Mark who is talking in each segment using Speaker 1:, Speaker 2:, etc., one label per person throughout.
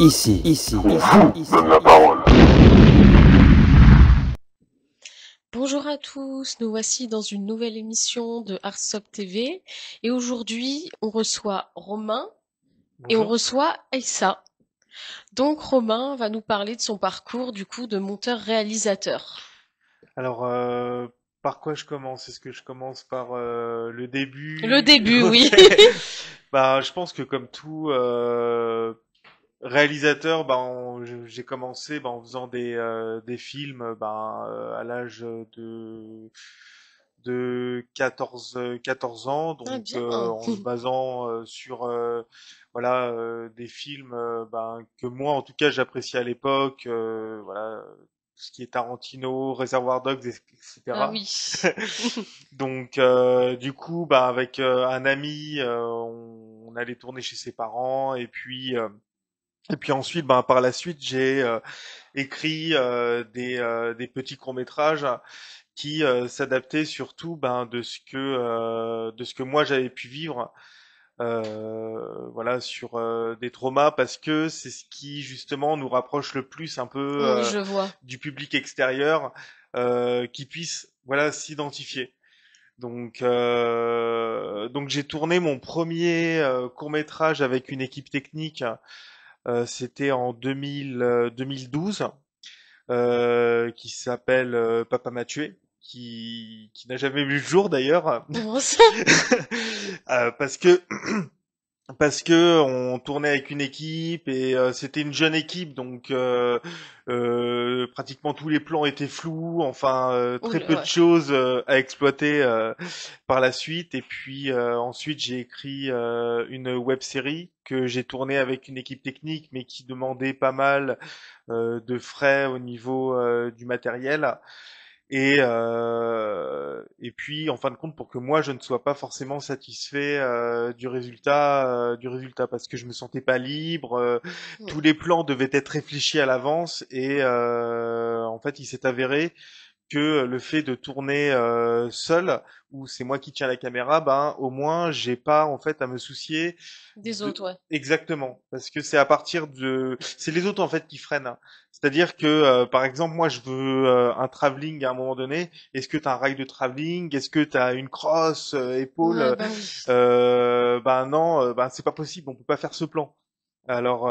Speaker 1: On vous donne la parole.
Speaker 2: Bonjour à tous, nous voici dans une nouvelle émission de Artsop TV et aujourd'hui on reçoit Romain et on
Speaker 3: Bonjour.
Speaker 2: reçoit Aïssa. Donc Romain va nous parler de son parcours du coup de monteur-réalisateur.
Speaker 3: Alors, par quoi je commence? Est-ce que je commence par le
Speaker 2: Le
Speaker 3: début?
Speaker 2: début, oui.
Speaker 3: Ok. Bah, je pense que comme tout réalisateur, j'ai commencé en faisant des films à l'âge de 14 ans,
Speaker 2: Ah
Speaker 3: donc
Speaker 2: bien.
Speaker 3: en se basant sur des films que moi en tout cas j'appréciais à l'époque, tout ce qui est Tarantino, Reservoir Dogs,
Speaker 2: Ah
Speaker 3: etc.
Speaker 2: oui.
Speaker 3: Donc du coup avec un ami on allait tourner chez ses parents et puis ensuite par la suite j'ai écrit des petits courts-métrages qui s'adaptaient surtout de ce que moi j'avais pu vivre sur des traumas parce que c'est ce qui justement nous rapproche le plus un peu
Speaker 2: Oui, je vois.
Speaker 3: du public extérieur qui puisse s'identifier. Donc j'ai tourné mon premier court-métrage avec une équipe technique, c'était en 2012, qui s'appelle Papa m'a tué, qui n'a jamais vu le jour d'ailleurs,
Speaker 2: Comment ça?
Speaker 3: parce que parce que on tournait avec une équipe et c'était une jeune équipe, donc pratiquement tous les plans étaient flous, enfin très peu de
Speaker 2: Ouais.
Speaker 3: choses à exploiter par la suite. Et puis ensuite j'ai écrit une web série que j'ai tournée avec une équipe technique, mais qui demandait pas mal de frais au niveau du matériel. Et puis, en fin de compte, pour que moi je ne sois pas forcément satisfait du résultat, parce que je me sentais pas libre. Tous les plans devaient être réfléchis à l'avance, et en fait, il s'est avéré que le fait de tourner seul, où c'est moi qui tiens la caméra, au moins j'ai pas en fait à me soucier
Speaker 2: Des
Speaker 3: de
Speaker 2: autres, ouais.
Speaker 3: exactement, parce que c'est les autres en fait qui freinent, hein. C'est-à-dire que par exemple moi je veux un travelling à un moment donné. Est-ce que tu as un rail de travelling? Est-ce que tu as une crosse épaule?
Speaker 2: Ouais, bah oui.
Speaker 3: Ben non, c'est pas possible, on peut pas faire ce plan. Alors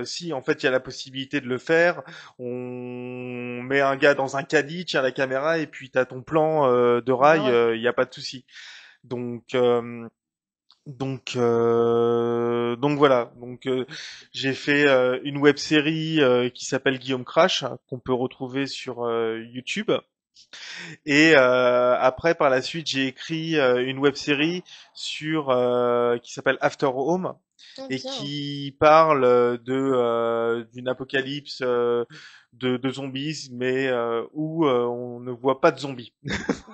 Speaker 3: si en fait il y a la possibilité de le faire, on met un gars dans un caddie, tient la caméra et puis t'as ton plan de
Speaker 2: Bah
Speaker 3: rail,
Speaker 2: ouais.
Speaker 3: il y a pas de souci. Donc voilà. J'ai fait une web série qui s'appelle Guillaume Crash qu'on peut retrouver sur YouTube. Et après, par la suite, j'ai écrit une web série qui s'appelle After Home
Speaker 2: Ah
Speaker 3: et
Speaker 2: bien.
Speaker 3: qui parle d'une apocalypse de zombies, mais où on ne voit pas de zombies.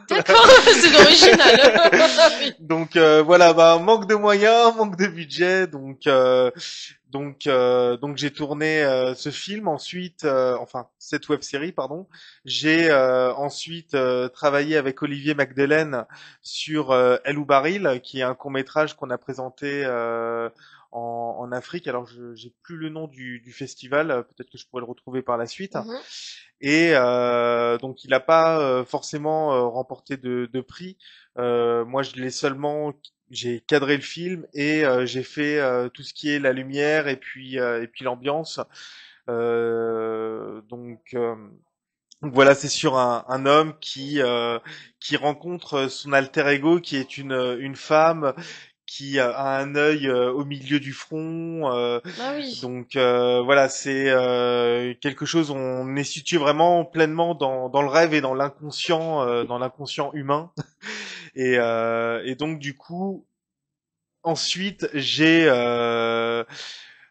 Speaker 2: D'accord, c'est original. Oui.
Speaker 3: Donc voilà, manque de moyens, manque de budget, donc j'ai tourné ce film ensuite, enfin cette web série pardon. J'ai ensuite travaillé avec Olivier Magdelaine sur El Baril, qui est un court métrage qu'on a présenté en Afrique. Alors je j'ai plus le nom du festival, peut-être que je pourrais le retrouver par la suite.
Speaker 2: Mhm.
Speaker 3: Et donc il n'a pas forcément remporté de prix. Moi je l'ai seulement j'ai cadré le film et j'ai fait tout ce qui est la lumière et puis l'ambiance. Donc voilà, c'est sur un homme qui rencontre son alter ego, qui est une femme qui a un œil au milieu du front.
Speaker 2: Ah oui.
Speaker 3: Voilà, c'est quelque chose. On est situé vraiment pleinement dans le rêve et dans l'inconscient humain. Et donc du coup, ensuite j'ai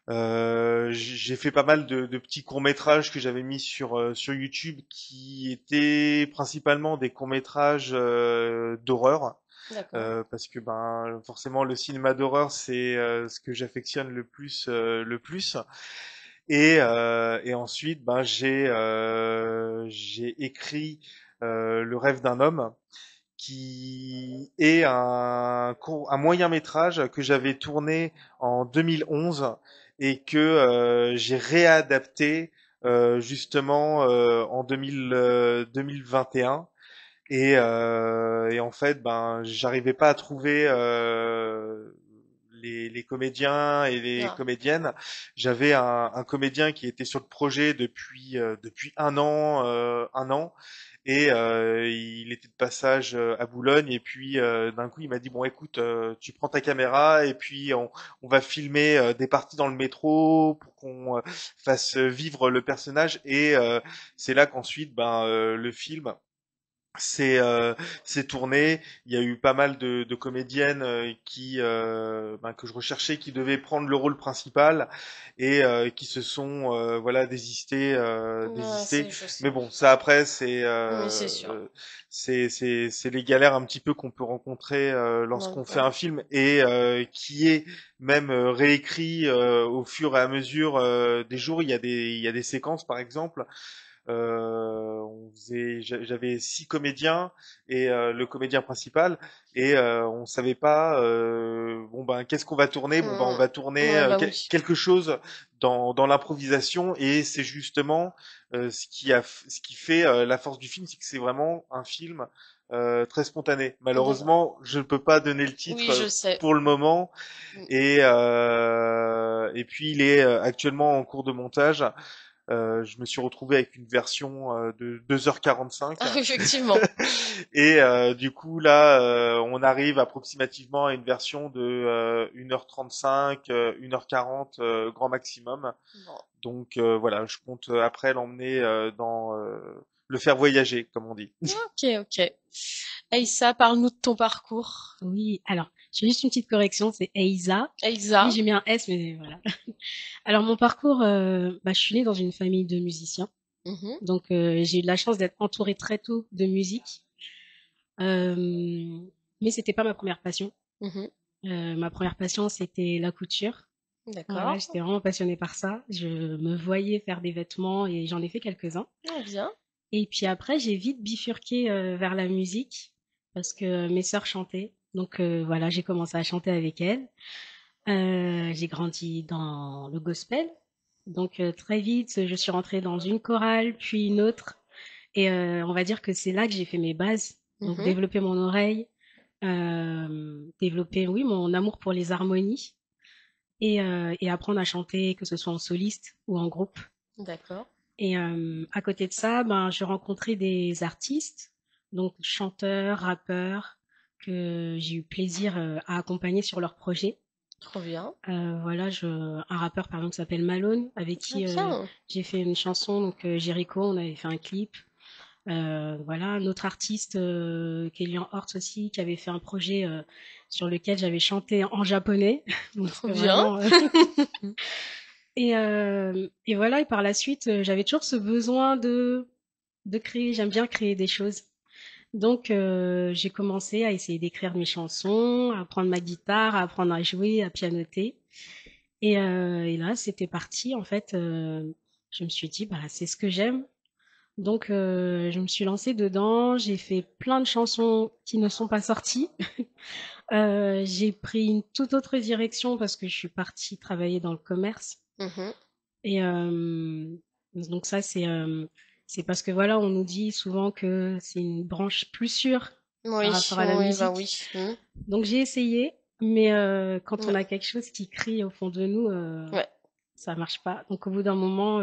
Speaker 3: fait pas mal de petits courts-métrages que j'avais mis sur YouTube, qui étaient principalement des courts-métrages d'horreur,
Speaker 2: D'accord.
Speaker 3: parce que forcément le cinéma d'horreur c'est ce que j'affectionne le plus. Et ensuite j'ai écrit Le rêve d'un homme, qui est un moyen métrage que j'avais tourné en 2011 et que j'ai réadapté justement en 2021. Et en fait, ben, j'arrivais pas à trouver les comédiens et les
Speaker 2: Ah,
Speaker 3: comédiennes. J'avais un comédien qui était sur le projet depuis un an, et il était de passage à Boulogne. Et puis d'un coup, il m'a dit bon, écoute, tu prends ta caméra et puis on va filmer des parties dans le métro pour qu'on fasse vivre le personnage. Et c'est là qu'ensuite, ben, le film c'est c'est tourné. Il y a eu pas mal de comédiennes qui ben, que je recherchais, qui devaient prendre le rôle principal, et qui se sont voilà
Speaker 2: ouais,
Speaker 3: désistés.
Speaker 2: je sais.
Speaker 3: Mais bon, ça après
Speaker 2: Oui, c'est sûr.
Speaker 3: c'est les galères un petit peu qu'on peut rencontrer lorsqu'on fait un
Speaker 2: Voilà.
Speaker 3: film, et qui est même réécrit au fur et à mesure des jours. Il y a des séquences par exemple. J'avais 6 comédiens et le comédien principal, et on savait pas. Bon ben, qu'est-ce qu'on va tourner? Bon ben, on
Speaker 2: Mm.
Speaker 3: va tourner
Speaker 2: Ouais, bah oui.
Speaker 3: quelque chose dans l'improvisation, et c'est justement ce qui fait la force du film, c'est que c'est vraiment un film très spontané.
Speaker 2: D'accord.
Speaker 3: Malheureusement, je ne peux pas donner le titre
Speaker 2: Oui, je sais.
Speaker 3: pour le moment,
Speaker 2: Mm.
Speaker 3: et puis il est actuellement en cours de montage. Je me suis retrouvé avec une version de 2h45.
Speaker 2: Ah, effectivement.
Speaker 3: Et du coup, là, on arrive approximativement à une version de 1h35, 1h40 grand maximum.
Speaker 2: Bon.
Speaker 3: Donc voilà, je compte après l'emmener dans le faire voyager, comme on dit.
Speaker 2: Ok, ok. Aïssa, parle-nous de ton parcours.
Speaker 4: Oui, alors, j'ai juste une petite correction, c'est Eiza. Oui,
Speaker 2: Aïssa.
Speaker 4: j'ai mis un S, mais voilà. Alors, mon parcours, je suis née dans une famille de musiciens.
Speaker 2: Mhm,
Speaker 4: Donc, j'ai eu de la chance d'être entourée très tôt de musique. Euh, mais c'était pas ma première passion.
Speaker 2: mhm.
Speaker 4: Ma première passion, c'était la couture. Voilà,
Speaker 2: D'accord.
Speaker 4: j'étais vraiment passionnée par ça. Je me voyais faire des vêtements et j'en ai fait quelques-uns.
Speaker 2: Ah, bien.
Speaker 4: Et puis après, j'ai vite bifurqué vers la musique parce que mes sœurs chantaient. Donc voilà, j'ai commencé à chanter avec elles. J'ai grandi dans le gospel. Donc très vite, je suis rentrée dans une chorale, puis une autre. Et on va dire que c'est là que j'ai fait mes bases. Donc
Speaker 2: Mhm.
Speaker 4: développer mon oreille, développer, oui, mon amour pour les harmonies et apprendre à chanter, que ce soit en soliste ou en groupe.
Speaker 2: D'accord.
Speaker 4: Et à côté de ça, ben, je rencontrais des artistes, donc chanteurs, rappeurs, que j'ai eu plaisir à accompagner sur leurs projets.
Speaker 2: Trop bien.
Speaker 4: Voilà, un rappeur par exemple qui s'appelle Malone, avec
Speaker 2: Ah,
Speaker 4: qui
Speaker 2: bien.
Speaker 4: j'ai fait une chanson, donc Jericho, on avait fait un clip. Voilà, un autre artiste, Kélian Hort aussi, qui avait fait un projet sur lequel j'avais chanté en japonais. Donc
Speaker 2: Trop
Speaker 4: c'était
Speaker 2: bien.
Speaker 4: vraiment et voilà, et par la suite, j'avais toujours ce besoin de créer. J'aime bien créer des choses. Donc, j'ai commencé à essayer d'écrire mes chansons, à prendre ma guitare, à apprendre à jouer, à pianoter. Et là, c'était parti. En fait, je me suis dit, bah, c'est ce que j'aime. Donc, je me suis lancée dedans. J'ai fait plein de chansons qui ne sont pas sorties. J'ai pris une toute autre direction parce que je suis partie travailler dans le commerce.
Speaker 2: Mhm.
Speaker 4: Et donc ça, c'est parce que voilà, on nous dit souvent que c'est une branche plus sûre par
Speaker 2: Oui,
Speaker 4: rapport à la
Speaker 2: oui, bah
Speaker 4: musique.
Speaker 2: oui. Mhm.
Speaker 4: Donc j'ai essayé, mais quand on
Speaker 2: Ouais.
Speaker 4: a quelque chose qui crie au fond de nous,
Speaker 2: Ouais.
Speaker 4: ça marche pas. Donc au bout d'un moment,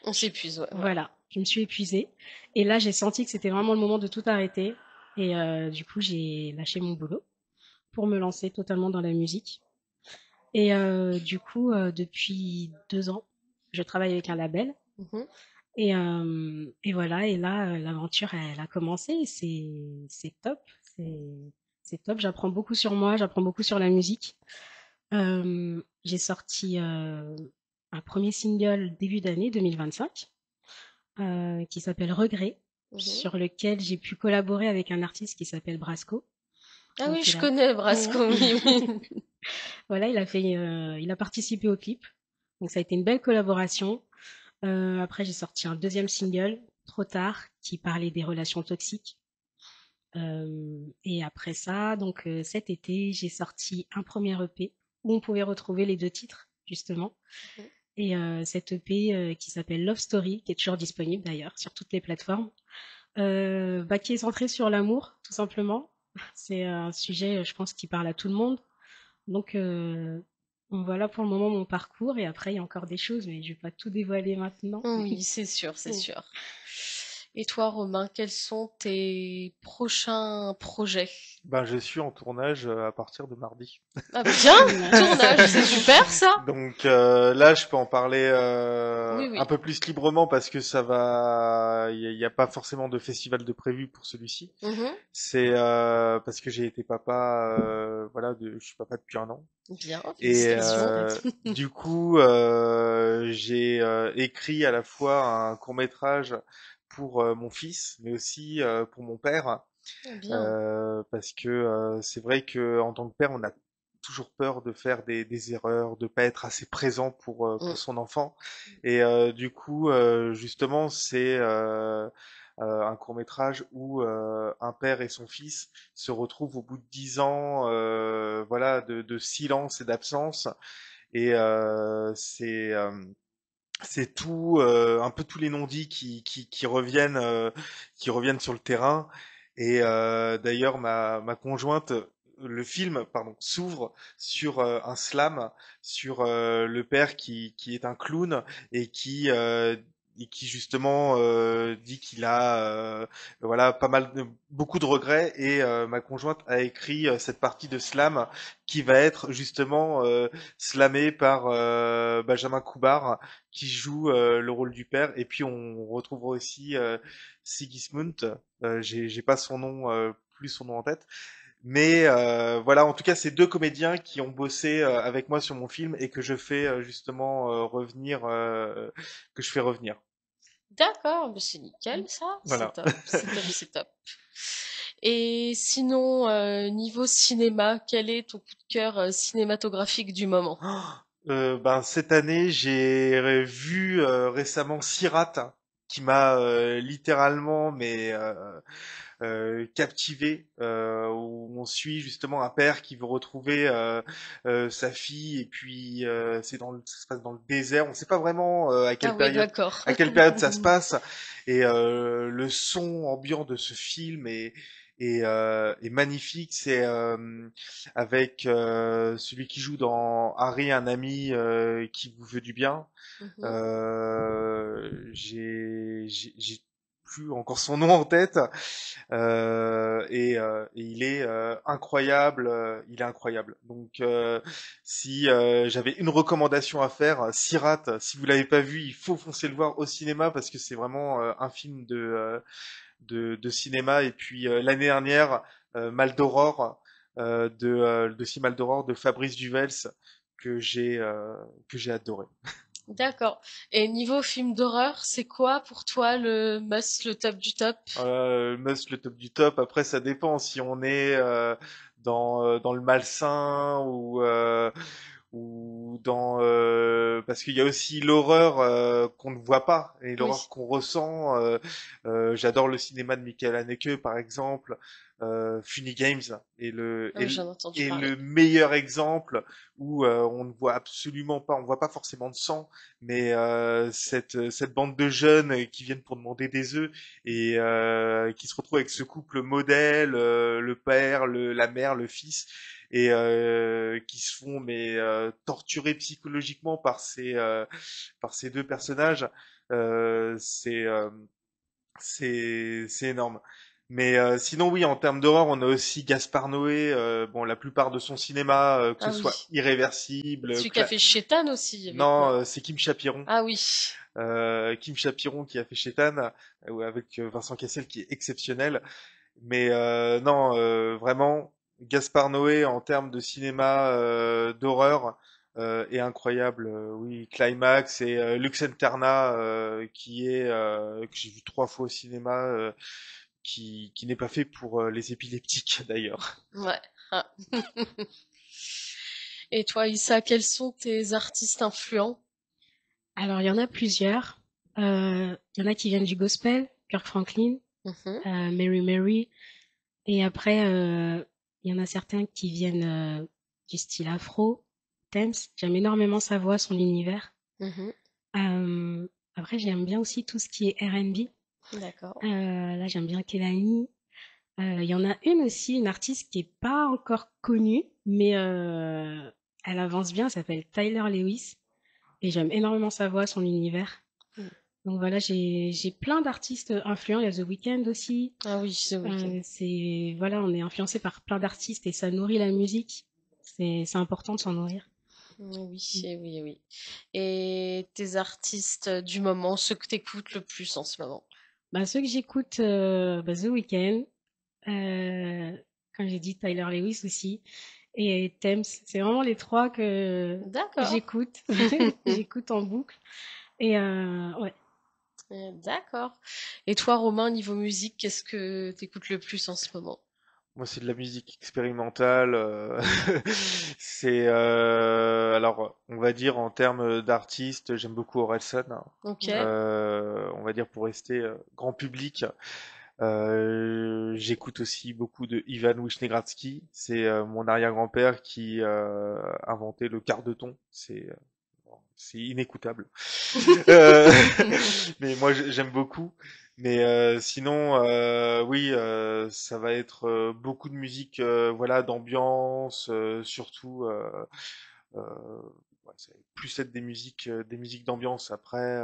Speaker 2: On s'épuise, ouais, voilà.
Speaker 4: voilà, je me suis épuisée. Et là, j'ai senti que c'était vraiment le moment de tout arrêter. Et du coup, j'ai lâché mon boulot pour me lancer totalement dans la musique. Et du coup, depuis 2 ans, je travaille avec un label.
Speaker 2: Mhm.
Speaker 4: Et voilà, et là, l'aventure, elle a commencé. Et c'est top. C'est, c'est top. J'apprends beaucoup sur moi, j'apprends beaucoup sur la musique. J'ai sorti un premier single début d'année 2025 qui s'appelle Regret,
Speaker 2: Mhm.
Speaker 4: sur lequel j'ai pu collaborer avec un artiste qui s'appelle Brasco.
Speaker 2: Ah oui,
Speaker 4: Donc il
Speaker 2: je
Speaker 4: a,
Speaker 2: connais
Speaker 4: ouais.
Speaker 2: Brasco, oui, oui.
Speaker 4: Voilà, il a participé au clip. Donc ça a été une belle collaboration. Après, j'ai sorti un deuxième single, Trop tard, qui parlait des relations toxiques. Et après ça, donc cet été, j'ai sorti un premier EP où on pouvait retrouver les deux titres. justement.
Speaker 2: Mhm.
Speaker 4: Et cette EP qui s'appelle Love Story, qui est toujours disponible d'ailleurs sur toutes les plateformes, qui est centrée sur l'amour, tout simplement. C'est un sujet, je pense, qui parle à tout le monde. Donc, voilà pour le moment mon parcours. Et après, il y a encore des choses, mais je vais pas tout dévoiler maintenant.
Speaker 2: Oui, c'est sûr, c'est sûr. Et toi, Romain, quels sont tes prochains projets?
Speaker 3: Ben, je suis en tournage à partir de mardi.
Speaker 2: Ah bien, tournage, c'est super ça.
Speaker 3: Donc là, je peux en parler
Speaker 2: Oui,
Speaker 3: un
Speaker 2: oui.
Speaker 3: peu plus librement parce que ça va, il y a pas forcément de festival de prévu pour celui-ci.
Speaker 2: Mhm.
Speaker 3: C'est parce que j'ai été papa, voilà, je suis papa depuis un an.
Speaker 2: Bien,
Speaker 3: Et
Speaker 2: félicitations.
Speaker 3: du coup, j'ai écrit à la fois un court-métrage pour mon fils, mais aussi pour mon père,
Speaker 2: Bien.
Speaker 3: parce que c'est vrai que en tant que père, on a toujours peur de faire des erreurs, de pas être assez présent
Speaker 2: Mm.
Speaker 3: pour son enfant. Et du coup, justement, c'est un court-métrage où un père et son fils se retrouvent au bout de 10 ans, voilà, de silence et d'absence. Et c'est tout, un peu tous les non-dits qui reviennent sur le terrain. Et d'ailleurs, ma conjointe, le film, pardon, s'ouvre sur un slam, sur le père qui est un clown et qui justement dit qu'il a voilà beaucoup de regrets. Et ma conjointe a écrit cette partie de slam qui va être justement slamée par Benjamin Coubard qui joue le rôle du père. Et puis on retrouvera aussi Sigismund. J'ai pas son nom, plus son nom en tête. Mais voilà, en tout cas, c'est deux comédiens qui ont bossé avec moi sur mon film et que je fais justement que je fais revenir.
Speaker 2: D'accord, bah c'est nickel ça, c'est
Speaker 3: Voilà.
Speaker 2: top, c'est top, c'est top. Et sinon, niveau cinéma, quel est ton coup de cœur cinématographique du moment?
Speaker 3: Ben, cette année, j'ai vu récemment Sirat, qui m'a littéralement captivé, où on suit justement un père qui veut retrouver sa fille, et puis ça se passe dans le désert. On ne sait pas vraiment
Speaker 2: Ah oui, d'accord.
Speaker 3: à quelle période ça se passe, et le son ambiant de ce film est magnifique. C'est avec celui qui joue dans Harry, un ami qui vous veut du bien.
Speaker 2: Mhm.
Speaker 3: J'ai plus encore son nom en tête. Et il est incroyable, il est incroyable. Donc si j'avais une recommandation à faire, Sirat, si vous l'avez pas vu, il faut foncer le voir au cinéma parce que c'est vraiment un film de cinéma. Et puis l'année dernière, Mal d'Aurore de Si Mal d'Aurore de Fabrice Duvels que j'ai adoré.
Speaker 2: D'accord. Et niveau film d'horreur, c'est quoi pour toi le must, le top du top?
Speaker 3: Must le top du top. Après, ça dépend si on est dans le malsain ou dans parce qu'il y a aussi l'horreur qu'on ne voit pas et l'horreur
Speaker 2: Oui.
Speaker 3: qu'on ressent. J'adore le cinéma de Michael Haneke, par exemple. Funny Games est
Speaker 2: Ah oui, j'en ai entendu parler.
Speaker 3: le meilleur exemple où on ne voit absolument pas, on voit pas forcément de sang, mais cette bande de jeunes qui viennent pour demander des œufs et qui se retrouvent avec ce couple modèle, le père, la mère, le fils, et qui se font torturer psychologiquement par ces deux personnages. Euh, c'est euh, c'est énorme. Mais sinon oui, en termes d'horreur, on a aussi Gaspard Noé. Bon, la plupart de son cinéma, que ce
Speaker 2: Ah
Speaker 3: soit
Speaker 2: oui.
Speaker 3: Irréversible,
Speaker 2: Celui qui a fait Chétan aussi avec
Speaker 3: non,
Speaker 2: moi.
Speaker 3: c'est Kim Chapiron.
Speaker 2: Ah oui.
Speaker 3: Kim Chapiron qui a fait Chétan, avec Vincent Cassel qui est exceptionnel. Mais non, vraiment, Gaspard Noé en termes de cinéma d'horreur est incroyable. Oui, Climax et Lux Aeterna que j'ai vu 3 fois au cinéma, qui n'est pas fait pour les épileptiques d'ailleurs.
Speaker 2: Ouais. Ah. Et toi, Issa, quels sont tes artistes influents?
Speaker 4: Alors, il y en a plusieurs. Il y en a qui viennent du gospel, Kirk Franklin,
Speaker 2: Mhm.
Speaker 4: Mary Mary. Et après, il y en a certains qui viennent du style afro. Thames. J'aime énormément sa voix, son univers.
Speaker 2: Mhm.
Speaker 4: Après, j'aime bien aussi tout ce qui est R&B.
Speaker 2: D'accord.
Speaker 4: Là, j'aime bien Kehlani. Il y en a une aussi, une artiste qui est pas encore connue, mais elle avance bien, elle s'appelle Tyler Lewis. Et j'aime énormément sa voix, son univers.
Speaker 2: Mm.
Speaker 4: Donc voilà, j'ai plein d'artistes influents. Il y a The Weeknd aussi.
Speaker 2: Ah oui, The Weeknd.
Speaker 4: Voilà, on est influencé par plein d'artistes et ça nourrit la musique. C'est important de s'en nourrir.
Speaker 2: Oui, oui, oui. Et tes artistes du moment, ceux que t'écoutes le plus en ce moment?
Speaker 4: Bah, ceux que j'écoute, The Weeknd, euh, comme j'ai dit, Tyler Lewis aussi, et Thames. C'est vraiment les trois que
Speaker 2: D'accord.
Speaker 4: j'écoute. J'écoute en boucle. Et ouais.
Speaker 2: D'accord. Et toi, Romain, niveau musique, qu'est-ce que t'écoutes le plus en ce moment?
Speaker 3: Moi, c'est de la musique expérimentale. Alors, on va dire en termes d'artistes, j'aime beaucoup Orelsan, hein.
Speaker 2: Ok.
Speaker 3: On va dire pour rester grand public. J'écoute aussi beaucoup de Ivan Wisniewski. C'est mon arrière-grand-père qui a inventé le quart de ton. C'est inécoutable. Euh, mais moi j'aime beaucoup. Mais sinon, oui, ça va être beaucoup de musique, voilà, d'ambiance, surtout. Euh, ouais, ça va plus être des musiques d'ambiance. Après,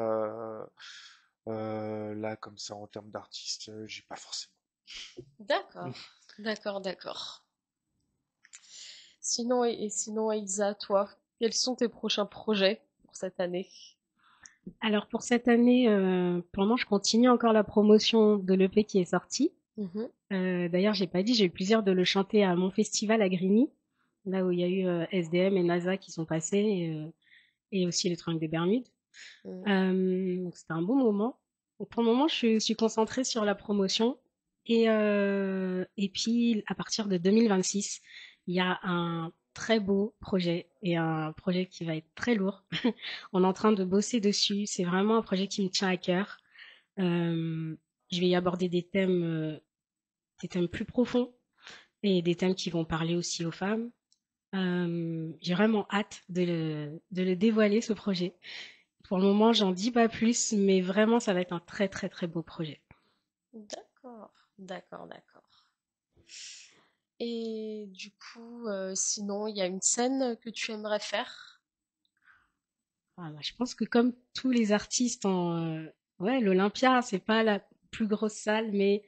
Speaker 3: là, comme ça, en termes d'artistes, j'ai pas forcément.
Speaker 2: D'accord. D'accord, d'accord. Sinon, et sinon, Elsa, toi, quels sont tes prochains projets pour cette année?
Speaker 4: Alors pour cette année, pour le moment, je continue encore la promotion de l'EP qui est sorti.
Speaker 2: Mhm.
Speaker 4: D'ailleurs, j'ai pas dit, j'ai eu le plaisir de le chanter à mon festival à Grigny, là où il y a eu SDM et NASA qui sont passés, et aussi les Triangles des Bermudes.
Speaker 2: Mm.
Speaker 4: Donc c'était un bon moment. Donc pour le moment, je suis concentrée sur la promotion. Et puis, à partir de 2026, il y a un très beau projet et un projet qui va être très lourd. On est en train de bosser dessus. C'est vraiment un projet qui me tient à cœur. Euh, je vais y aborder des thèmes plus profonds et des thèmes qui vont parler aussi aux femmes. J'ai vraiment hâte de le dévoiler, ce projet. Pour le moment, j'en dis pas plus, mais vraiment, ça va être un très très très beau projet.
Speaker 2: D'accord, d'accord, d'accord. Et du coup, sinon, il y a une scène que tu aimerais faire?
Speaker 4: Voilà, je pense que comme tous les artistes ouais, l'Olympia, c'est pas la plus grosse salle, mais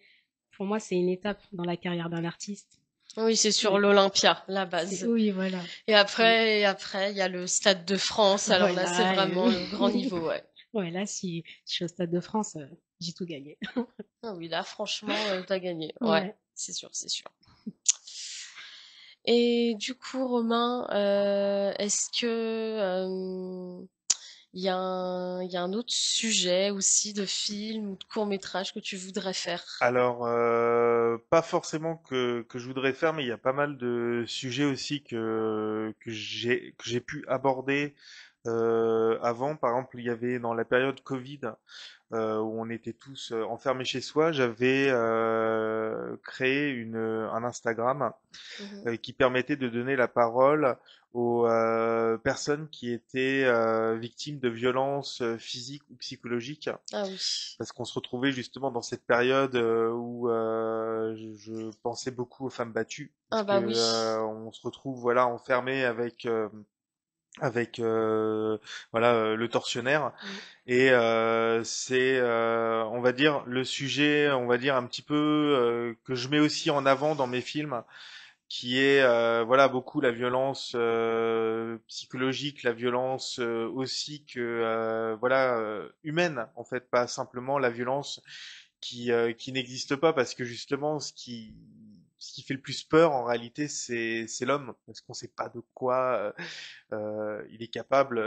Speaker 4: pour moi, c'est une étape dans la carrière d'un artiste.
Speaker 2: Oui, c'est sur
Speaker 4: C'est,
Speaker 2: l'Olympia, la base.
Speaker 4: oui, voilà.
Speaker 2: Et après, il y a le Stade de France. Alors là, c'est
Speaker 4: Voilà.
Speaker 2: vraiment le grand niveau, ouais.
Speaker 4: Ouais, là, si je suis au Stade de France, j'ai tout gagné.
Speaker 2: Ah oui, là, franchement, t'as gagné. Ouais,
Speaker 4: Ouais.
Speaker 2: c'est sûr, c'est sûr. Et du coup, Romain, est-ce que il y a un autre sujet aussi de film ou de court-métrage que tu voudrais faire?
Speaker 3: Alors, pas forcément que je voudrais faire, mais il y a pas mal de sujets aussi que j'ai pu aborder avant. Par exemple, il y avait dans la période Covid où on était tous enfermés chez soi, j'avais créé un Instagram
Speaker 2: Mhm.
Speaker 3: qui permettait de donner la parole aux personnes qui étaient victimes de violences physiques ou psychologiques,
Speaker 2: Ah oui.
Speaker 3: parce qu'on se retrouvait justement dans cette période où je pensais beaucoup aux femmes battues, parce
Speaker 2: Ah
Speaker 3: que
Speaker 2: bah oui.
Speaker 3: on se retrouve voilà enfermé avec voilà le tortionnaire,
Speaker 2: Mm.
Speaker 3: et c'est on va dire le sujet, on va dire un petit peu que je mets aussi en avant dans mes films, qui est voilà beaucoup la violence psychologique, la violence aussi que voilà humaine, en fait, pas simplement la violence qui n'existe pas, parce que justement ce qui fait le plus peur en réalité, c'est l'homme, parce qu'on sait pas de quoi il est capable.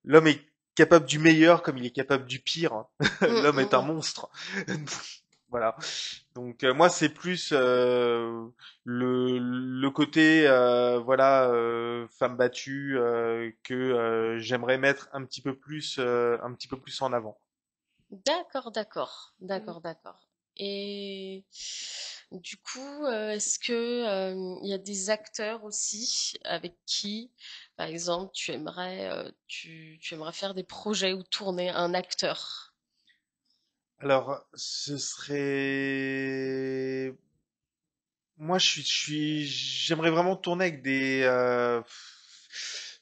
Speaker 3: L'homme est capable du meilleur comme il est capable du pire.
Speaker 2: Mm,
Speaker 3: L'homme
Speaker 2: mm,
Speaker 3: est un
Speaker 2: mm.
Speaker 3: monstre. Voilà. Donc moi c'est plus le côté voilà femme battue que j'aimerais mettre un petit peu plus en avant.
Speaker 2: D'accord, d'accord, d'accord, d'accord. Et du coup, est-ce que il y a des acteurs aussi avec qui, par exemple, tu aimerais faire des projets ou tourner un acteur?
Speaker 3: Alors, ce serait... Moi, j'aimerais vraiment tourner avec des...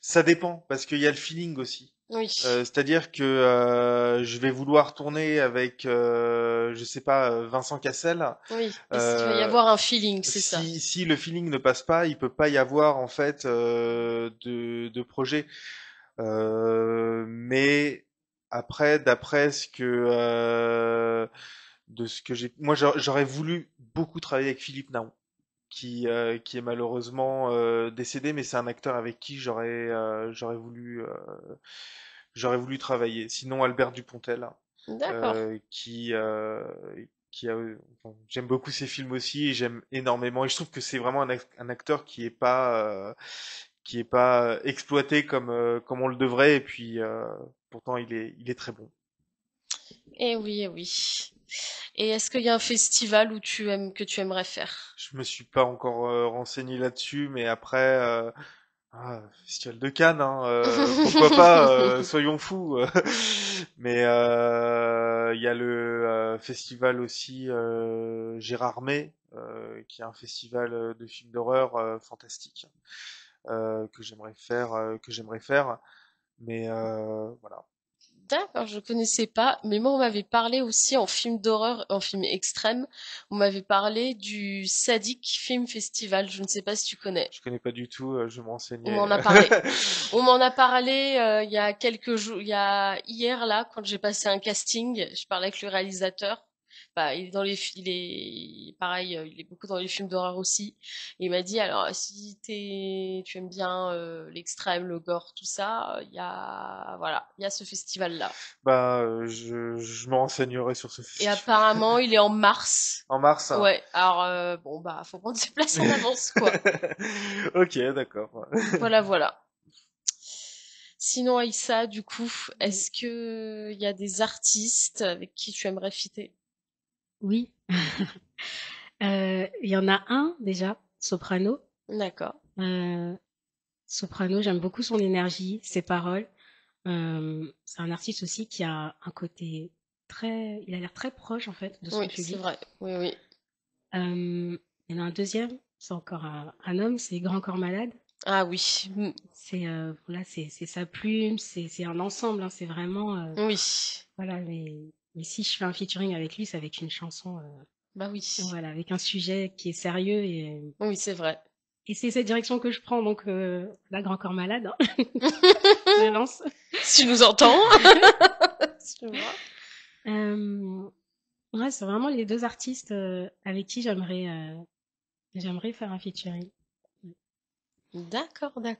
Speaker 3: Ça dépend, parce qu'il y a le feeling aussi.
Speaker 2: Oui,
Speaker 3: C'est-à-dire que je vais vouloir tourner avec, je sais pas, Vincent Cassel.
Speaker 2: oui. Est-ce qu'il va y
Speaker 3: Euh,
Speaker 2: avoir un feeling, c'est ça?
Speaker 3: si le feeling ne passe pas, il peut pas y avoir en fait de projet. Mais après, d'après de ce que j'ai, moi j'aurais voulu beaucoup travailler avec Philippe Naon, qui est malheureusement décédé, mais c'est un acteur avec qui j'aurais voulu travailler. Sinon Albert Dupontel,
Speaker 2: D'accord.
Speaker 3: euh, qui euh, qui a, enfin, j'aime beaucoup ses films aussi et j'aime énormément. Et je trouve que c'est vraiment un acteur qui est pas exploité comme on le devrait. Et puis pourtant il est très bon.
Speaker 2: Eh oui. Et est-ce qu'il y a un festival où que tu aimerais faire?
Speaker 3: Je me suis pas encore renseigné là-dessus, mais après Festival de Cannes, hein, pourquoi pas, soyons fous. Mais il y a le festival aussi Gérardmer, qui est un festival de films d'horreur fantastique que j'aimerais faire. Mais voilà.
Speaker 2: D'accord, je connaissais pas, mais moi on m'avait parlé aussi en film d'horreur, en film extrême, on m'avait parlé du Sadik Film Festival, je ne sais pas si tu connais.
Speaker 3: Je connais pas du tout, je vais me
Speaker 2: On
Speaker 3: renseigner.
Speaker 2: m'en a parlé. On m'en a parlé il y a quelques jours, il y a hier là, quand j'ai passé un casting, je parlais avec le réalisateur. Bah, il est dans il est pareil, il est beaucoup dans les films d'horreur aussi. Et il m'a dit alors si tu aimes bien l'extrême, le gore, tout ça, il y a ce festival là.
Speaker 3: Bah, je me renseignerai sur ce
Speaker 2: Et
Speaker 3: festival.
Speaker 2: apparemment, il est en mars.
Speaker 3: En mars, hein.
Speaker 2: Ouais, alors bon bah faut prendre ses places en avance quoi.
Speaker 3: Ok, d'accord.
Speaker 2: Voilà. Sinon Aïssa, du coup, est-ce que il y a des artistes avec qui tu aimerais fitter?
Speaker 4: Oui, il y en a un déjà, soprano.
Speaker 2: D'accord.
Speaker 4: Euh, Soprano, j'aime beaucoup son énergie, ses paroles. C'est un artiste aussi qui a un côté il a l'air très proche en fait de son
Speaker 2: Oui, c'est
Speaker 4: public.
Speaker 2: vrai. Oui.
Speaker 4: Il y en a un deuxième, c'est encore un homme, c'est Grand Corps Malade.
Speaker 2: Ah oui.
Speaker 4: C'est voilà, c'est sa plume, c'est un ensemble, hein, c'est vraiment
Speaker 2: Oui.
Speaker 4: voilà. Mais si je fais un featuring avec lui, c'est avec une chanson,
Speaker 2: Bah oui.
Speaker 4: voilà, avec un sujet qui est sérieux
Speaker 2: Oui, c'est vrai.
Speaker 4: et c'est cette direction que je prends donc là, Grand Corps Malade, hein, je lance.
Speaker 2: Si tu nous entends. Tu vois.
Speaker 4: Euh, ouais, c'est vraiment les deux artistes avec qui j'aimerais faire un featuring.
Speaker 2: D'accord.
Speaker 4: Ouais.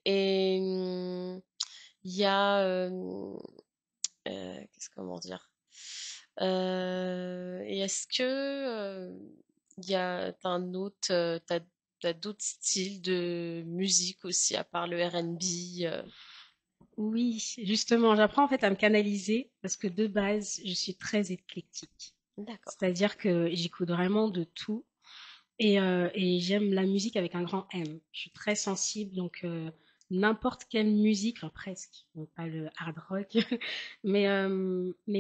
Speaker 2: Et il y a comment dire? Et est-ce que t'as t'as d'autres styles de musique aussi à part le R&B?
Speaker 4: Oui, justement, j'apprends en fait à me canaliser parce que de base, je suis très éclectique.
Speaker 2: D'accord.
Speaker 4: C'est-à-dire que j'écoute vraiment de tout et j'aime la musique avec un grand M. Je suis très sensible, donc n'importe quelle musique, enfin presque, donc pas le hard rock, mais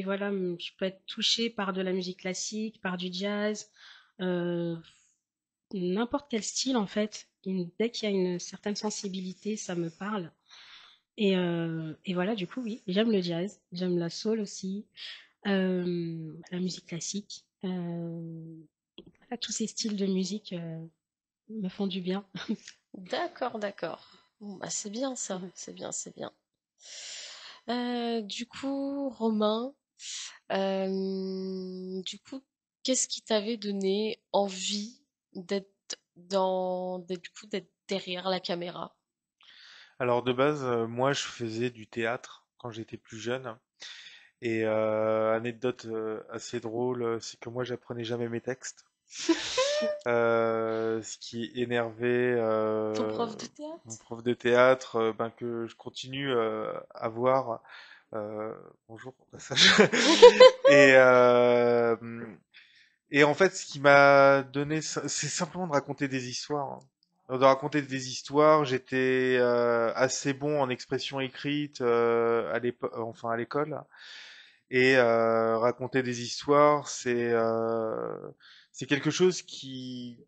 Speaker 4: voilà, je peux être touchée par de la musique classique, par du jazz, euh, n'importe quel style en fait. Dès qu'il y a une certaine sensibilité, ça me parle. Et voilà, du coup, oui, j'aime le jazz, j'aime la soul aussi, la musique classique. Voilà, tous ces styles de musique me font du bien.
Speaker 2: D'accord. Bon, bah c'est bien ça, c'est bien. Du coup, Romain, du coup, qu'est-ce qui t'avait donné envie d'être d'être derrière la caméra?
Speaker 3: Alors de base, moi je faisais du théâtre quand j'étais plus jeune. Et anecdote assez drôle, c'est que moi j'apprenais jamais mes textes. Ce qui énervait
Speaker 2: Ton prof de
Speaker 3: mon
Speaker 2: théâtre?
Speaker 3: prof de théâtre, ben, que je continue à voir Euh, bonjour au passage. Et, euh, et en fait, ce qui m'a donné, c'est simplement de raconter des histoires, hein. De raconter des histoires. J'étais assez bon en expression écrite à l'époque, enfin à l'école. Et raconter des histoires, c'est quelque chose qui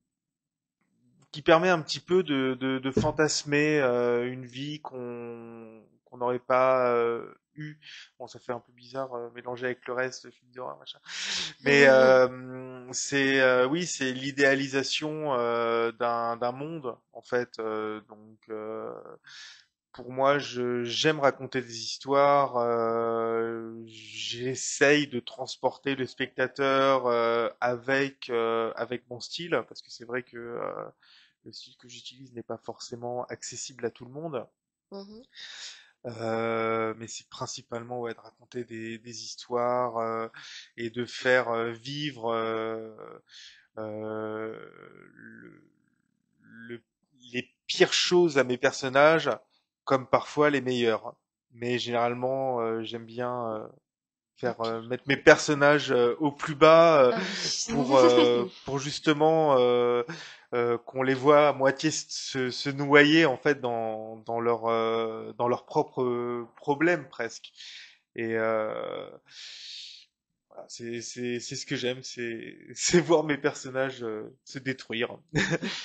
Speaker 3: permet un petit peu de fantasmer une vie qu'on n'aurait pas eu. Bon, ça fait un peu bizarre mélangé avec le reste, film d'horreur, machin. Mais oui, c'est l'idéalisation d'un monde en fait. Pour moi, j'aime raconter des histoires. J'essaye de transporter le spectateur avec mon style, parce que c'est vrai que le style que j'utilise n'est pas forcément accessible à tout le monde.
Speaker 2: Mhm.
Speaker 3: Mais c'est principalement ouais, de raconter des histoires et de faire vivre euh, le, le- les pires choses à mes personnages, comme parfois les meilleures. Mais généralement, j'aime bien mettre mes personnages au plus bas
Speaker 2: Ah oui.
Speaker 3: pour justement qu'on les voit à moitié se noyer en fait dans leurs propres problèmes presque. Et voilà, c'est ce que j'aime, c'est voir mes personnages se détruire.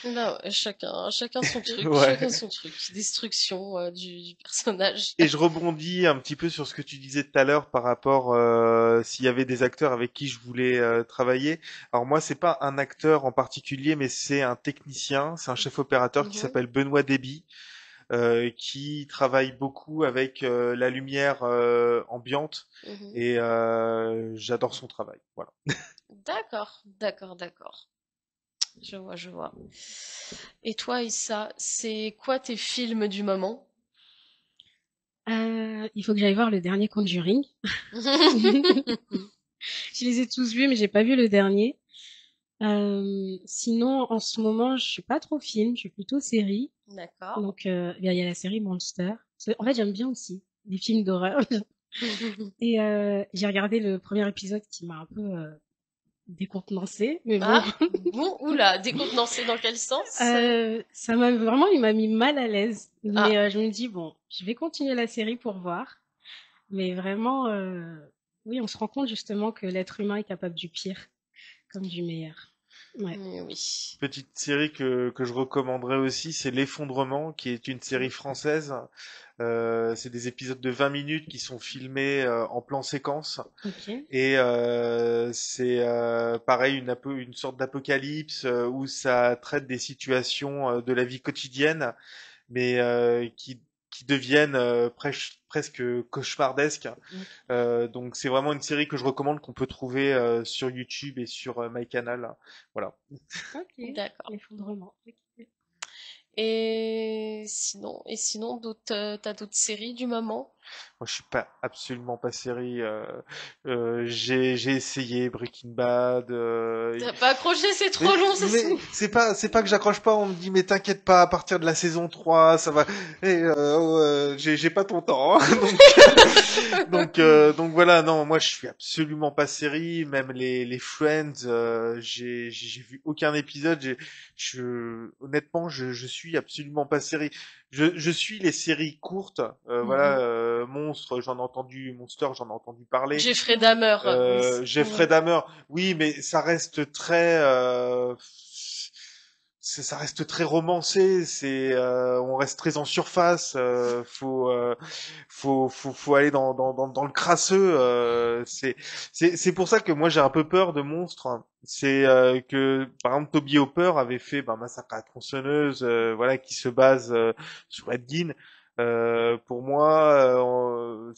Speaker 2: Bah ouais, chacun son truc, chacun
Speaker 3: Ouais.
Speaker 2: son truc. Destruction du personnage.
Speaker 3: Et je rebondis un petit peu sur ce que tu disais tout à l'heure par rapport s'il y avait des acteurs avec qui je voulais travailler. Alors moi, c'est pas un acteur en particulier, mais c'est un technicien, c'est un chef opérateur qui
Speaker 2: Mhm,
Speaker 3: s'appelle Benoît Déby, qui travaille beaucoup avec la lumière ambiante
Speaker 2: mhm.
Speaker 3: et j'adore son travail. Voilà.
Speaker 2: D'accord, d'accord, d'accord. Je vois, je vois. Et toi, Issa, c'est quoi tes films du moment?
Speaker 4: Il faut que j'aille voir le dernier Conjuring. Je les ai tous vus, mais j'ai pas vu le dernier. Sinon, en ce moment, je suis pas trop film, je suis plutôt série.
Speaker 2: D'accord.
Speaker 4: Donc, il y a la série Monster. En fait, j'aime bien aussi les films d'horreur. Et j'ai regardé le premier épisode qui m'a un peu décontenancée, mais bon,
Speaker 2: Ah, bon, oula, décontenancé dans quel sens?
Speaker 4: ça m'a vraiment, il m'a mis mal à l'aise. Mais
Speaker 2: Ah,
Speaker 4: je me dis bon, je vais continuer la série pour voir. Mais vraiment, oui, on se rend compte justement que l'être humain est capable du pire comme du meilleur. Ouais.
Speaker 2: oui.
Speaker 3: Petite série que je recommanderais aussi, c'est L'Effondrement, qui est une série française. C'est des épisodes de 20 minutes qui sont filmés en plan séquence.
Speaker 4: Ok.
Speaker 3: Et c'est pareil, une sorte d'apocalypse où ça traite des situations de la vie quotidienne, mais qui deviennent presque cauchemardesques.
Speaker 4: Ok.
Speaker 3: Donc c'est vraiment une série que je recommande qu'on peut trouver sur YouTube et sur MyCanal. Voilà.
Speaker 4: Ok.
Speaker 2: D'accord.
Speaker 4: L'effondrement. Ok.
Speaker 2: Et sinon, t'as d'autres séries du moment?
Speaker 3: Moi, je suis pas absolument pas série. J'ai essayé Breaking Bad.
Speaker 2: T'as pas accroché, c'est trop long, ça se...
Speaker 3: C'est pas que j'accroche pas. On me dit mais t'inquiète pas, à partir de la saison 3 ça va. Et j'ai pas ton temps, hein. Donc voilà. Non, moi je suis absolument pas série. Même les Friends, j'ai vu aucun épisode. Honnêtement, je suis absolument pas série. Je suis les séries courtes, voilà,
Speaker 4: Mhm.
Speaker 3: Monster, j'en ai entendu parler.
Speaker 2: Jeffrey Dahmer, oui.
Speaker 3: Jeffrey Dahmer, oui, mais ça reste très, ça reste très romancé. On reste très en surface. Faut aller dans le crasseux. C'est pour ça que moi j'ai un peu peur de monstres. C'est que par exemple Toby Hopper avait fait Massacre à la tronçonneuse, voilà, qui se base sur Ed Gein. Pour moi, on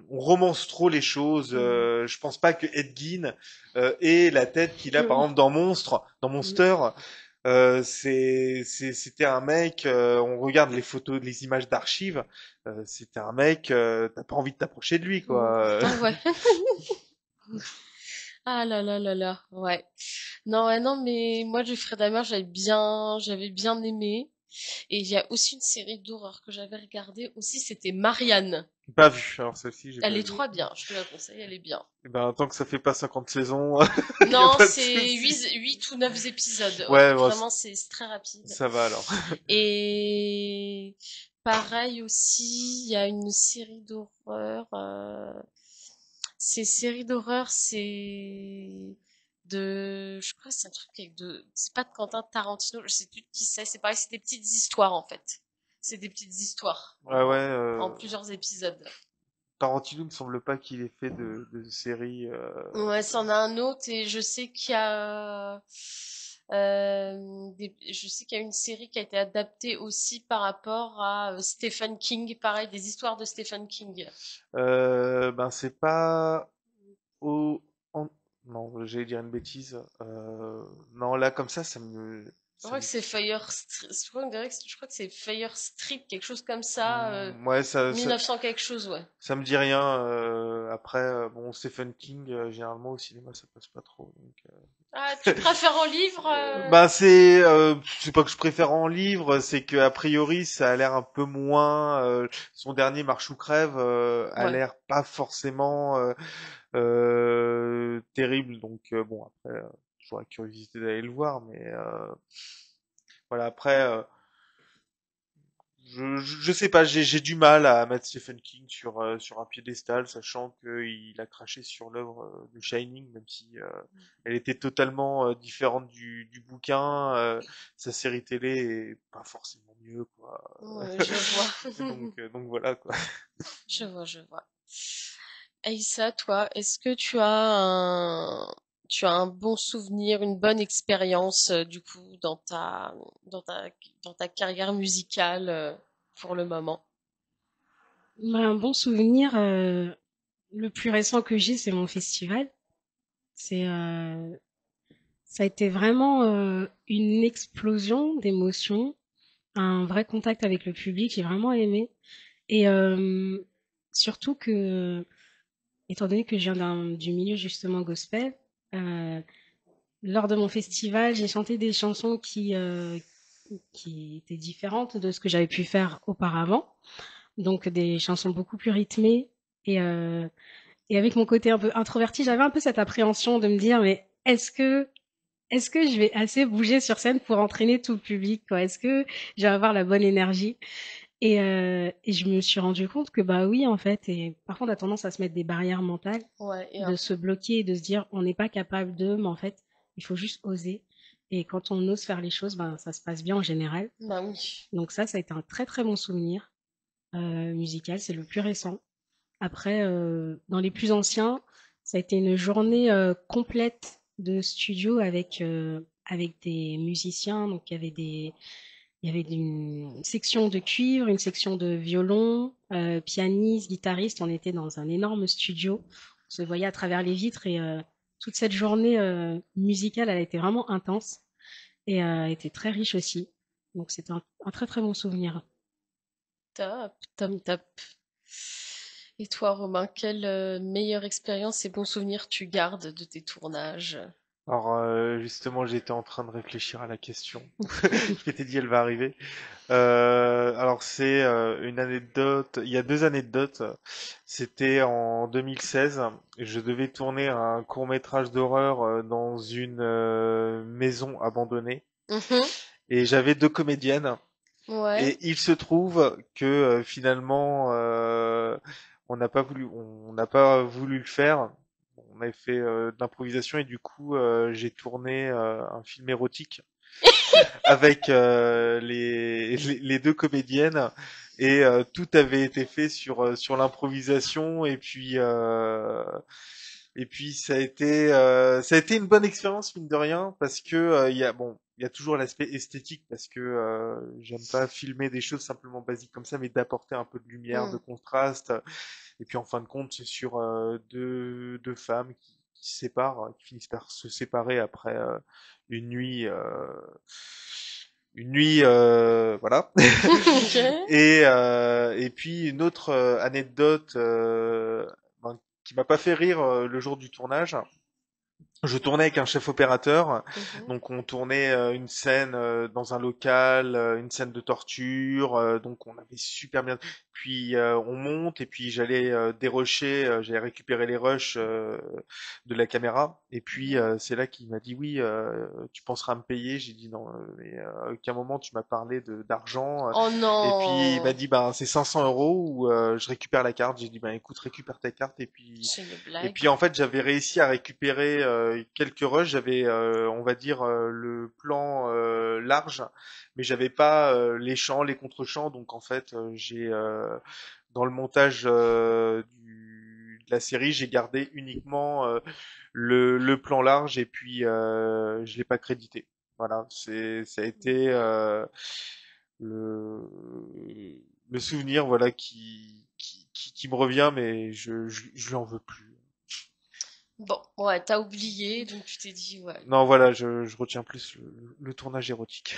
Speaker 3: romance trop les choses.
Speaker 4: Mhm.
Speaker 3: Je pense pas que Ed Gein ait la tête qu'il a par
Speaker 4: Mhm.
Speaker 3: exemple dans
Speaker 4: Mhm.
Speaker 3: Monster. C'était un mec. On regarde les photos, les images d'archives. C'était un mec. T'as pas envie de t'approcher de lui,
Speaker 4: Mhm.
Speaker 3: quoi.
Speaker 2: Ah ouais. Ah là là là là, ouais. Non, ouais, non, mais moi, Jeffrey Dahmer, j'avais bien aimé. Et il y a aussi une série d'horreur que j'avais regardée aussi, c'était Marianne.
Speaker 3: Pas vu. Alors celle-ci, j'ai
Speaker 2: Elle
Speaker 3: pas
Speaker 2: est
Speaker 3: vu.
Speaker 2: trop bien, je te la conseille, elle est bien.
Speaker 3: Eh ben, tant que ça fait pas 50 saisons, y a
Speaker 2: Non,
Speaker 3: pas de
Speaker 2: c'est
Speaker 3: souci.
Speaker 2: 8 ou 9 épisodes. Ouais,
Speaker 3: Ouais, bon,
Speaker 2: vraiment, c'est très rapide.
Speaker 3: ça va alors.
Speaker 2: Et pareil aussi, il y a une série d'horreur. Ces séries d'horreur, je crois que c'est un truc c'est pas de Quentin Tarantino, je sais plus de qui c'est pareil, c'est des petites histoires en fait. C'est des petites histoires
Speaker 3: Ouais, ouais.
Speaker 2: en plusieurs épisodes.
Speaker 3: Tarantino me semble pas qu'il ait fait de série.
Speaker 2: Ouais, c'en a un autre et je sais qu'il y a je sais qu'il y a une série qui a été adaptée aussi par rapport à Stephen King, pareil, des histoires de Stephen King.
Speaker 3: Ben c'est pas au. en- Non, j'allais dire une bêtise. Non, là comme ça,
Speaker 2: Je
Speaker 3: ça
Speaker 2: crois que
Speaker 3: me-
Speaker 2: c'est je crois que c'est Fire Street, quelque chose comme ça,
Speaker 3: ouais,
Speaker 2: 1900 quelque chose, ouais.
Speaker 3: ça me dit rien. Après, bon, Stephen King, généralement au cinéma, ça passe pas trop. Donc,
Speaker 2: Ah, tu préfères en livre
Speaker 3: bah c'est pas que je préfère en livre, c'est que a priori ça a l'air un peu moins. Son dernier Marche ou crève a
Speaker 2: Ouais.
Speaker 3: l'air pas forcément terrible. Donc bon après, toujours la curiosité d'aller le voir, mais voilà après. Je sais pas, j'ai du mal à mettre Stephen King sur un piédestal, sachant qu'il a craché sur l'œuvre de Shining, même si elle était totalement différente du bouquin. Sa série télé est pas forcément mieux, quoi.
Speaker 2: Ouais, je vois.
Speaker 3: Donc voilà, quoi.
Speaker 2: Je vois, je vois. Aïssa, toi, est-ce que tu as un bon souvenir, une bonne expérience, du coup, dans ta, dans ta carrière musicale, pour le moment?
Speaker 4: Bah, un bon souvenir, le plus récent que j'ai, c'est mon festival. C'est, ça a été vraiment une explosion d'émotions, un vrai contact avec le public. J'ai vraiment aimé. Et surtout que, étant donné que je viens du milieu justement gospel, euh, lors de mon festival, j'ai chanté des chansons qui étaient différentes de ce que j'avais pu faire auparavant. Donc des chansons beaucoup plus rythmées et avec mon côté un peu introverti, j'avais un peu cette appréhension de me dire mais est-ce que je vais assez bouger sur scène pour entraîner tout le public quoi? Est-ce que je vais avoir la bonne énergie? Et je me suis rendu compte que bah oui en fait et parfois on a tendance à se mettre des barrières mentales,
Speaker 2: Ouais, et
Speaker 4: de se bloquer et de se dire on n'est pas capable de, mais en fait il faut juste oser. Et quand on ose faire les choses, ben ça se passe bien en général.
Speaker 2: bah oui.
Speaker 4: Donc ça a été un très très bon souvenir musical, c'est le plus récent. Après, dans les plus anciens, ça a été une journée complète de studio avec des musiciens. Donc il y avait une section de cuivre, une section de violon, pianiste, guitariste. On était dans un énorme studio. On se voyait à travers les vitres et toute cette journée musicale, elle a été vraiment intense et était très riche aussi. Donc c'était un très très bon souvenir.
Speaker 2: Top, top, top. Et toi, Romain, quelle meilleure expérience et bons souvenirs tu gardes de tes tournages?
Speaker 3: Alors justement, j'étais en train de réfléchir à la question. Je m'étais dit, elle va arriver. Alors c'est une anecdote. Il y a deux anecdotes. C'était en 2016. Je devais tourner un court-métrage d'horreur dans une maison abandonnée.
Speaker 2: Mhm.
Speaker 3: Et j'avais deux comédiennes.
Speaker 2: Ouais.
Speaker 3: Et il se trouve que finalement, on n'a pas voulu le faire. On avait fait de l'improvisation et du coup, j'ai tourné un film érotique avec les deux comédiennes et tout avait été fait sur l'improvisation et puis ça a été une bonne expérience mine de rien parce que il y a toujours l'aspect esthétique parce que j'aime pas filmer des choses simplement basiques comme ça mais d'apporter un peu de lumière, de
Speaker 2: Hmm.
Speaker 3: contraste et puis en fin de compte c'est sur deux femmes qui se séparent, qui finissent par se séparer après une nuit voilà.
Speaker 2: Ok.
Speaker 3: Et puis une autre anecdote ben, qui m'a pas fait rire le jour du tournage. Je tournais avec un chef opérateur,
Speaker 2: Mhm.
Speaker 3: donc on tournait une scène dans un local, une scène de torture, donc on avait super bien. Puis on monte et puis j'allais dérocher, j'allais récupérer les rushs de la caméra. Et puis
Speaker 2: Mhm.
Speaker 3: c'est là qu'il m'a dit oui, tu penseras à me payer. J'ai dit non, mais à aucun moment tu m'as parlé de d'argent.
Speaker 2: Oh
Speaker 3: Et puis il m'a
Speaker 2: non,
Speaker 3: dit ben c'est 500 euros ou je récupère la carte. J'ai dit ben écoute récupère ta carte
Speaker 2: c'est une
Speaker 3: et
Speaker 2: blague.
Speaker 3: puis en fait, j'avais réussi à récupérer quelques rushs. J'avais, on va dire, le plan large, mais j'avais pas les champs, les contre-champs. Donc en fait, j'ai dans le montage de la série, j'ai gardé uniquement le plan large et puis je l'ai pas crédité. Voilà, ça a été le le souvenir, voilà, qui me revient, mais je lui en veux plus.
Speaker 2: Bon, ouais, t'as oublié, donc tu t'es dit, ouais.
Speaker 3: Non, voilà, je retiens plus le tournage érotique.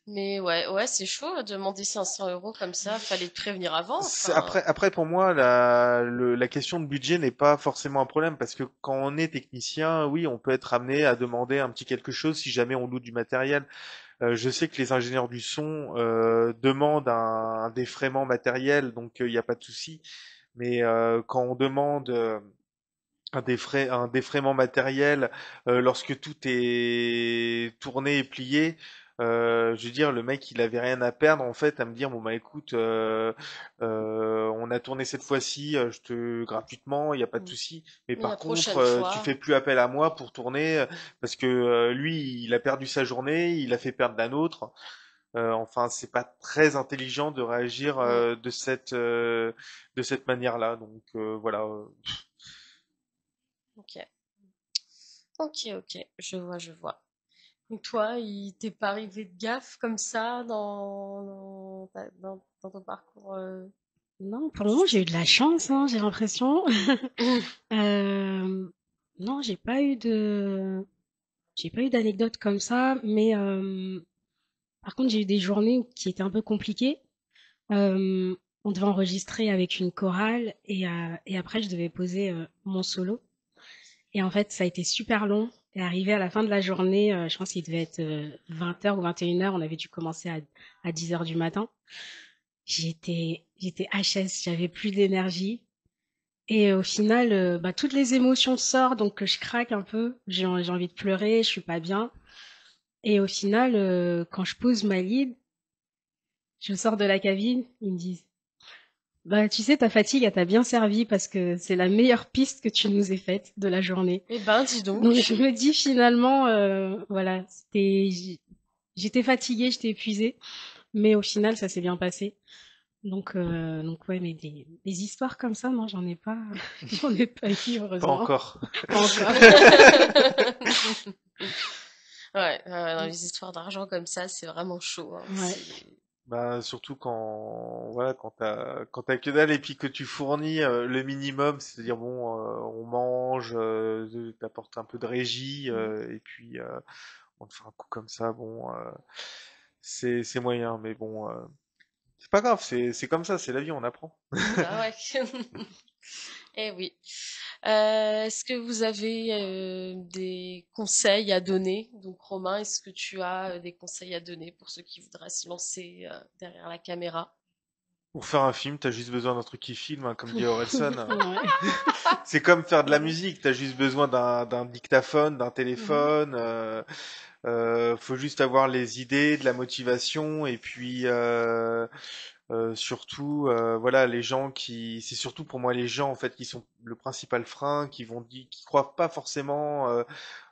Speaker 2: Mais ouais, ouais, c'est chaud, demander 500 euros comme ça, fallait te prévenir avant, enfin.
Speaker 3: Après, pour moi, la question de budget n'est pas forcément un problème parce que quand on est technicien, oui, on peut être amené à demander un petit quelque chose si jamais on loue du matériel. Je sais que les ingénieurs du son demandent un défraiement matériel, donc il n'y a pas de souci. Mais quand on demande un défraiement matériel lorsque tout est tourné et plié. Je veux dire, le mec, il avait rien à perdre en fait à me dire bon bah écoute, on a tourné cette fois-ci, je te gratuitement, il n'y a pas de
Speaker 2: Mm.
Speaker 3: souci. Mais
Speaker 2: Mais la
Speaker 3: par contre,
Speaker 2: prochaine
Speaker 3: tu
Speaker 2: fois,
Speaker 3: fais plus appel à moi pour tourner parce que lui, il a perdu sa journée, il a fait perdre la nôtre. Enfin, c'est pas très intelligent de réagir
Speaker 2: mm,
Speaker 3: de cette manière-là. Donc voilà.
Speaker 2: ok. Ok, ok, je vois, je vois. Et toi, il t'est pas arrivé de gaffe comme ça dans ton parcours
Speaker 4: Non, pour le moment, j'ai eu
Speaker 2: artistique?
Speaker 4: de la chance, hein, j'ai l'impression. Euh, non, j'ai pas eu d'anecdote comme ça, mais par contre, j'ai eu des journées qui étaient un peu compliquées. Euh, on devait enregistrer avec une chorale et après, je devais poser mon solo. Et en fait, ça a été super long. Et arrivé à la fin de la journée, je pense qu'il devait être 20h ou 21h, on avait dû commencer à 10h du matin. J'étais HS, j'avais plus d'énergie. Et au final, bah, toutes les émotions sortent, donc je craque un peu. J'ai envie de pleurer, je suis pas bien. Et au final, quand je pose ma lead, je sors de la cabine, ils me disent, bah, tu sais, ta fatigue, elle t'a bien servi parce que c'est la meilleure piste que tu nous aies faite de la journée.
Speaker 2: Eh ben, dis
Speaker 4: Donc je
Speaker 2: donc.
Speaker 4: me dis finalement, voilà, j'étais fatiguée, j'étais épuisée, mais au final, ça s'est bien passé. Donc ouais, mais des histoires comme ça, non, j'en ai pas, j'en ai pas eu,
Speaker 3: Pas
Speaker 4: heureusement.
Speaker 3: encore.
Speaker 4: Pas encore.
Speaker 2: Ouais, dans les histoires d'argent comme ça, c'est vraiment chaud, hein.
Speaker 4: Ouais.
Speaker 3: Bah, surtout voilà, quand t'as que dalle et puis que tu fournis le minimum, c'est-à-dire bon, on mange, t'apportes un peu de régie, et puis on te fait un coup comme ça, bon, c'est moyen, mais bon, c'est pas grave, c'est comme ça, c'est la vie, on apprend.
Speaker 2: Bah ouais. Eh oui. Est-ce que vous avez des conseils à donner? Donc Romain, est-ce que tu as des conseils à donner pour ceux qui voudraient se lancer derrière la caméra?
Speaker 3: Pour faire un film, t'as juste besoin d'un truc qui filme, hein, comme dit Orelsan.
Speaker 4: Ouais.
Speaker 3: C'est comme faire de la musique, t'as juste besoin d'un dictaphone, d'un
Speaker 4: Mhm.
Speaker 3: téléphone. Faut juste avoir les idées, de la motivation et puis surtout voilà les gens c'est surtout pour moi les gens en fait qui sont le principal frein, qui croient pas forcément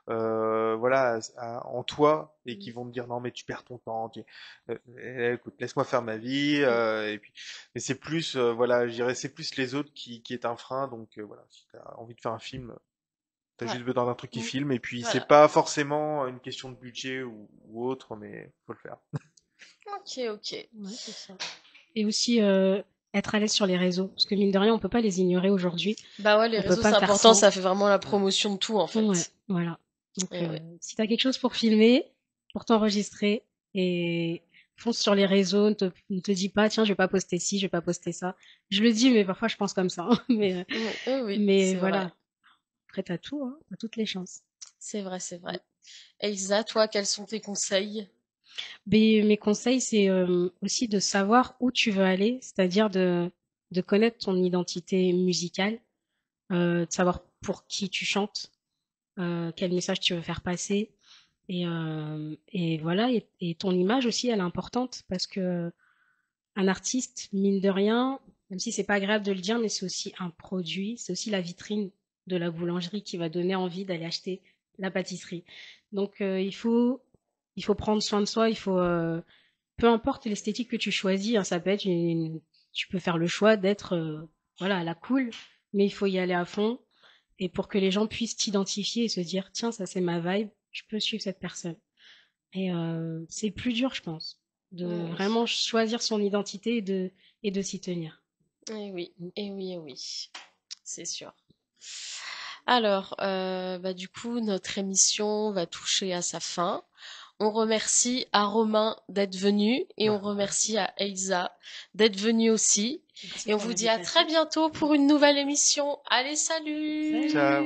Speaker 3: voilà en toi et qui vont te dire non mais tu perds ton temps, écoute laisse-moi faire ma vie
Speaker 2: Mm.
Speaker 3: et puis mais c'est plus voilà je dirais c'est plus les autres qui est un frein donc voilà si t'as envie de faire un film t'as
Speaker 2: Ouais.
Speaker 3: juste besoin d'un truc qui
Speaker 2: Mm.
Speaker 3: filme et puis c'est
Speaker 2: Voilà.
Speaker 3: pas forcément une question de budget ou autre, mais faut le faire.
Speaker 2: Ok, ok.
Speaker 4: Ouais, c'est ça. Et aussi être à l'aise sur les réseaux, parce que mine de rien, on peut pas les ignorer aujourd'hui.
Speaker 2: Bah ouais, les
Speaker 4: On peut
Speaker 2: réseaux,
Speaker 4: pas
Speaker 2: c'est
Speaker 4: faire
Speaker 2: important,
Speaker 4: sans.
Speaker 2: ça fait vraiment la
Speaker 3: Mm.
Speaker 2: promotion de tout en
Speaker 4: Ouais,
Speaker 2: fait.
Speaker 4: voilà. Donc
Speaker 2: Eh oui.
Speaker 4: si t'as quelque chose pour filmer, pour t'enregistrer, et fonce sur les réseaux, ne te dis pas tiens, je vais pas poster ci, je vais pas poster ça. Je le dis, mais parfois je pense comme ça, hein.
Speaker 2: Oui,
Speaker 4: Mais
Speaker 2: c'est vrai.
Speaker 4: voilà. Après, t'as tout, hein, t'as toutes les chances.
Speaker 2: C'est vrai, c'est vrai. Elsa, toi, quels sont tes conseils?
Speaker 4: Mais mes conseils, c'est aussi de savoir où tu veux aller, c'est-à-dire de connaître ton identité musicale, de savoir pour qui tu chantes, quel message tu veux faire passer. Et voilà, et ton image aussi, elle est importante parce que un artiste, mine de rien, même si c'est pas agréable de le dire, mais c'est aussi un produit, c'est aussi la vitrine de la boulangerie qui va donner envie d'aller acheter la pâtisserie. Donc il faut prendre soin de soi, peu importe l'esthétique que tu choisis, hein, ça peut être tu peux faire le choix d'être voilà à la cool, mais il faut y aller à fond et pour que les gens puissent t'identifier et se dire tiens ça c'est ma vibe, je peux suivre cette personne. Et c'est plus dur, je pense, de
Speaker 2: Oui.
Speaker 4: vraiment choisir son identité et de s'y tenir.
Speaker 2: Eh oui, eh oui, eh oui, c'est sûr. Alors, bah, du coup, notre émission va toucher à sa fin. On remercie à Romain d'être venu et on remercie à Elsa d'être venue aussi.
Speaker 4: Merci
Speaker 2: Et on
Speaker 4: pour
Speaker 2: vous dit à
Speaker 4: l'invitation.
Speaker 2: très bientôt pour une nouvelle émission. Allez, salut!
Speaker 3: Ciao.